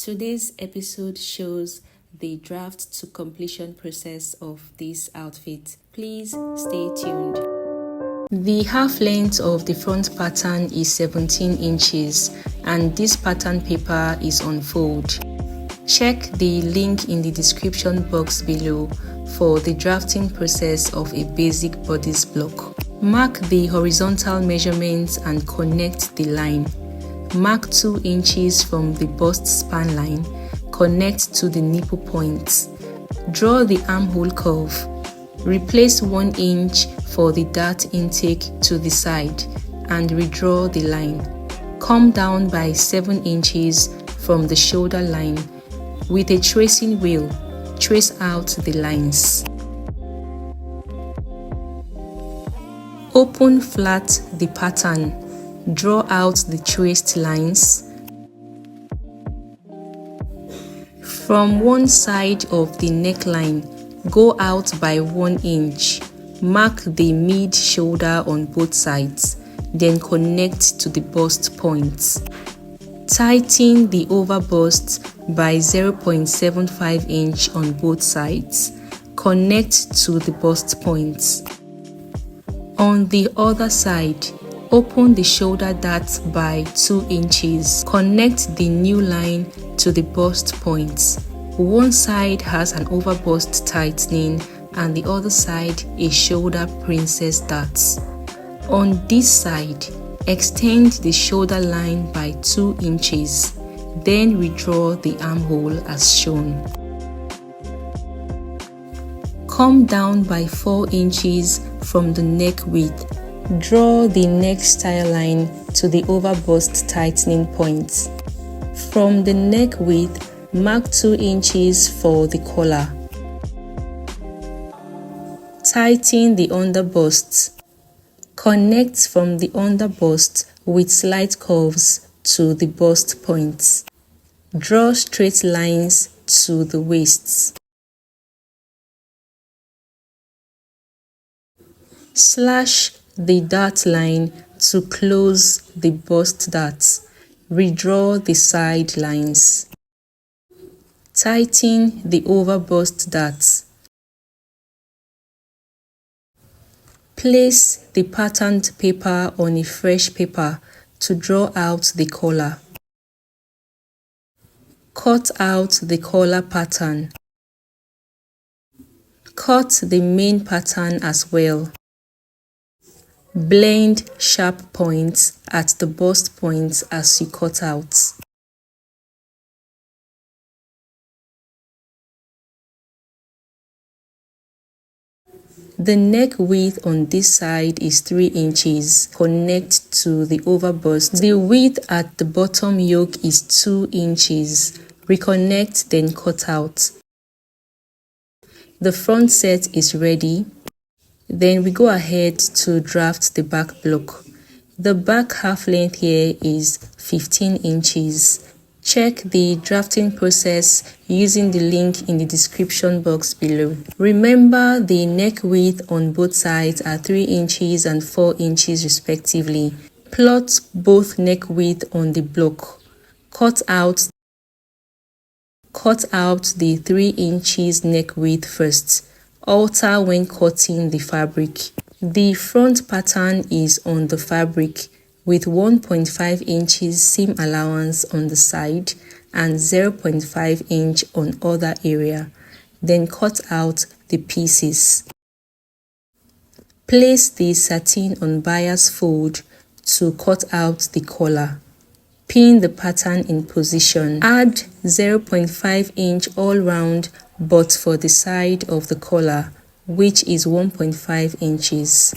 Today's episode shows the draft to completion process of this outfit. Please stay tuned. The half length of the front pattern is 17 inches and this pattern paper is on fold. Check the link in the description box below for the drafting process of a basic bodice block. Mark the horizontal measurements and connect the line. Mark 2 inches from the bust span line. Connect to the nipple points. Draw the armhole curve. Replace 1 inch for the dart intake to the side and redraw the line. Come down by 7 inches from the shoulder line. With a tracing wheel, trace out the lines. Open flat the pattern. Draw out the traced lines. From one side of the neckline, go out by 1 inch. Mark the mid-shoulder on both sides, then connect to the bust points. Tighten the over bust by 0.75 inch on both sides. Connect to the bust points. On the other side, open the shoulder dart by 2 inches. Connect the new line to the bust points. One side has an over bust tightening and the other side a shoulder princess darts. On this side, extend the shoulder line by 2 inches. Then redraw the armhole as shown. Come down by 4 inches from the neck width. Draw the neck style line to the over bust tightening point. From the neck width, mark 2 inches for the collar. Tighten the under bust. Connect from the under bust with slight curves to the bust points. Draw straight lines to the waists. Slash the dart line to close the bust darts. Redraw the side lines. Tighten the over bust darts. Place the patterned paper on a fresh paper to draw out the collar. Cut out the collar pattern. Cut the main pattern as well. Blend sharp points at the bust points as you cut out. The neck width on this side is 3 inches. Connect to the over bust. The width at the bottom yoke is 2 inches. Reconnect, then cut out. The front set is ready. Then we go ahead to draft the back block. The back half length here is 15 inches. Check the drafting process using the link in the description box below. Remember the neck width on both sides are 3 inches and 4 inches respectively. Plot both neck width on the block. Cut out the 3 inches neck width first. Alter when cutting the fabric. The front pattern is on the fabric with 1.5 inches seam allowance on the side and 0.5 inch on other area. Then cut out the pieces. Place the satin on bias fold to cut out the collar. Pin the pattern in position. Add 0.5 inch all round but for the side of the collar, which is 1.5 inches.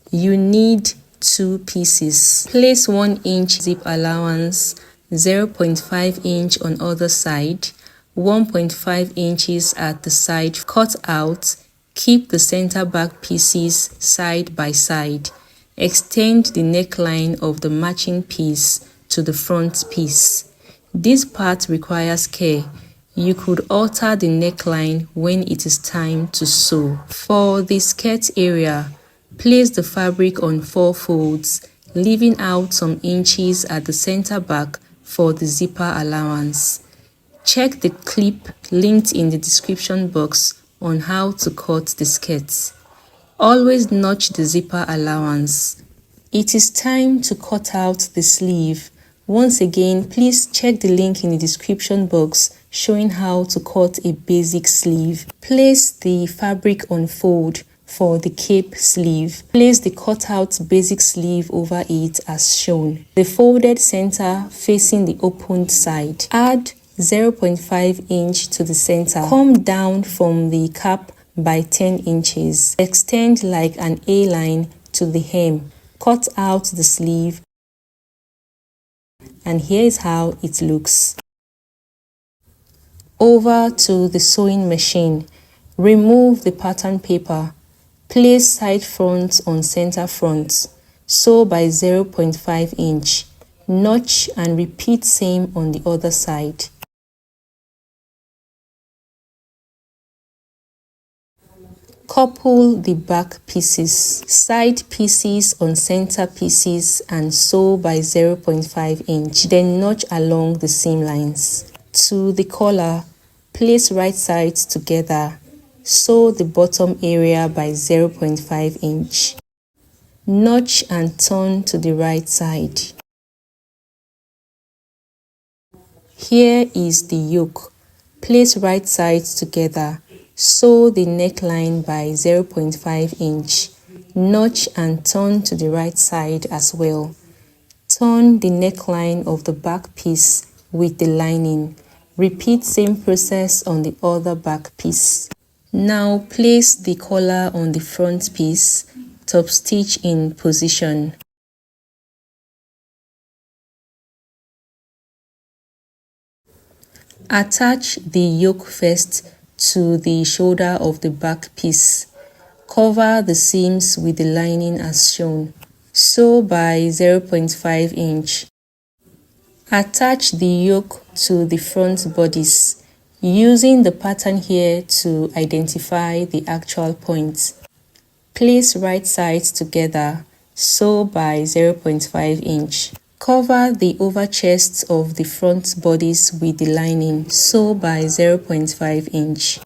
You need 2 pieces. Place 1 inch zip allowance, 0.5 inch on other side, 1.5 inches at the side. Cut out. Keep the center back pieces side by side. Extend the neckline of the matching piece to the front piece. This part requires care. You could alter the neckline when it is time to sew. For the skirt area, place the fabric on 4 folds, leaving out some inches at the center back for the zipper allowance. Check the clip linked in the description box on how to cut the skirt. Always notch the zipper allowance. It is time to cut out the sleeve. Once again, please check the link in the description box showing how to cut a basic sleeve. Place the fabric on fold for the cape sleeve. Place the cutout basic sleeve over it as shown. The folded center facing the opened side. Add 0.5 inch to the center. Come down from the cap by 10 inches. Extend like an A-line to the hem. Cut out the sleeve, and here is how it looks. Over to the sewing machine. Remove the pattern paper. Place side front on center front. Sew by 0.5 inch. Notch and repeat same on the other side. Couple the back pieces, side pieces on center pieces and sew by 0.5 inch. Then notch along the seam lines. To the collar, place right sides together. Sew the bottom area by 0.5 inch. Notch and turn to the right side. Here is the yoke. Place right sides together. Sew the neckline by 0.5 inch. Notch and turn to the right side as well. Turn the neckline of the back piece with the lining. Repeat same process on the other back piece. Now place the collar on the front piece. Top stitch in position. Attach the yoke first to the shoulder of the back piece. Cover the seams with the lining as shown. Sew by 0.5 inch. Attach the yoke to the front bodice, using the pattern here to identify the actual point. Place right sides together. Sew by 0.5 inch. Cover the over chest of the front bodice with the lining. Sew by 0.5 inch.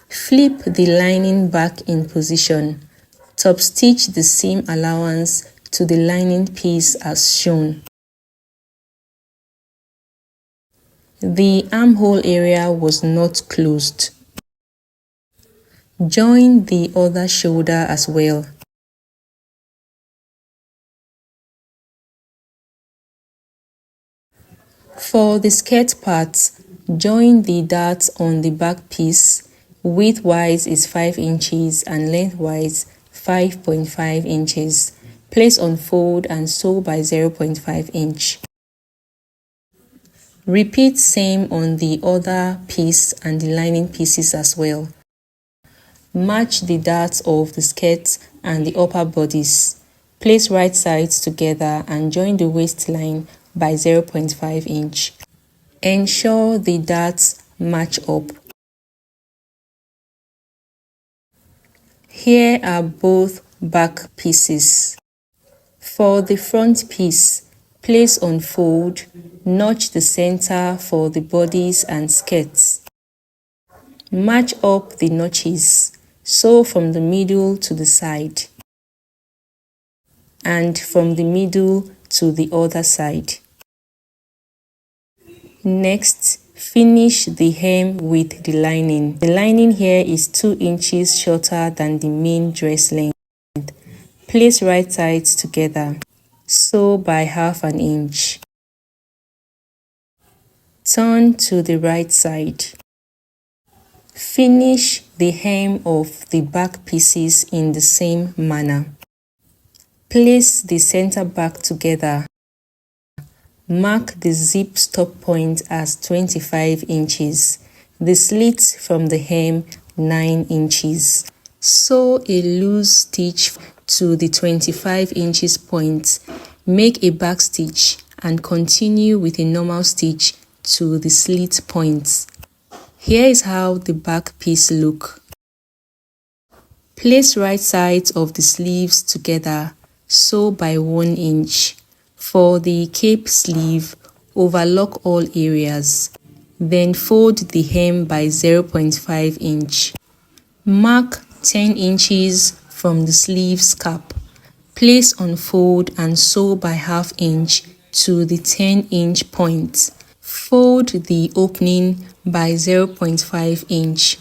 Flip the lining back in position. Top stitch the seam allowance to the lining piece as shown. The armhole area was not closed. Join the other shoulder as well. For the skirt part, join the darts on the back piece. Width-wise is 5 inches and length-wise 5.5 inches. Place on fold and sew by 0.5 inch. Repeat same on the other piece and the lining pieces as well. Match the darts of the skirt and the upper bodice. Place right sides together and join the waistline by 0.5 inch. Ensure the darts match up. Here are both back pieces. For the front piece, place on fold, notch the center for the bodies and skirts. Match up the notches, sew from the middle to the side, and from the middle to the other side. Next, finish the hem with the lining. The lining here is 2 inches shorter than the main dress length. Place right sides together. Sew by 1/2 inch. Turn to the right side. Finish the hem of the back pieces in the same manner. Place the center back together. Mark the zip stop point as 25 inches. The slit from the hem 9 inches. Sew a loose stitch to the 25 inches point. Make a back stitch and continue with a normal stitch to the slit point. Here is how the back piece look. Place right sides of the sleeves together. Sew by 1 inch. For the cape sleeve, overlock all areas. Then fold the hem by 0.5 inch. Mark 10 inches from the sleeve's cap. Place on fold and sew by ½ inch to the 10-inch point. Fold the opening by 0.5 inch.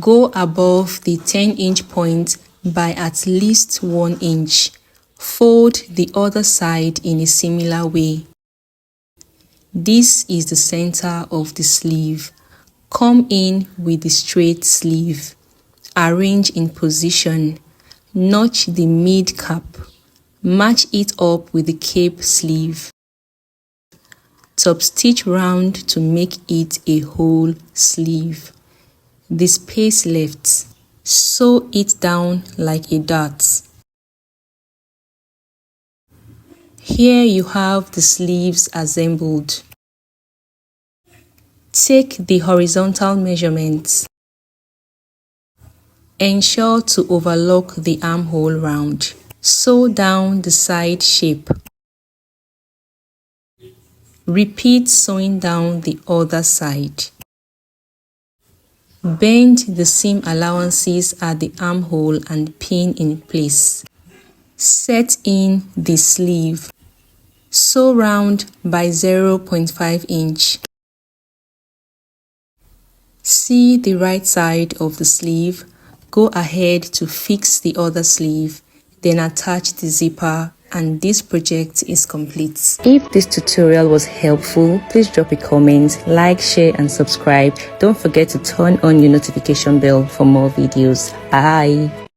Go above the 10-inch point by at least 1 inch. Fold the other side in a similar way. This is the center of the sleeve. Come in with the straight sleeve. Arrange in position. Notch the mid cap. Match it up with the cape sleeve. Top stitch round to make it a whole sleeve. The space left, sew it down like a dart. Here you have the sleeves assembled. Take the horizontal measurements. Ensure to overlock the armhole round. Sew down the side shape. Repeat sewing down the other side. Bend the seam allowances at the armhole and pin in place. Set in the sleeve. Sew round by 0.5 inch. See the right side of the sleeve. Go ahead to fix the other sleeve. Then attach the zipper, and this project is complete. If this tutorial was helpful, please drop a comment, like, share and subscribe. Don't forget to turn on your notification bell for more videos. Bye.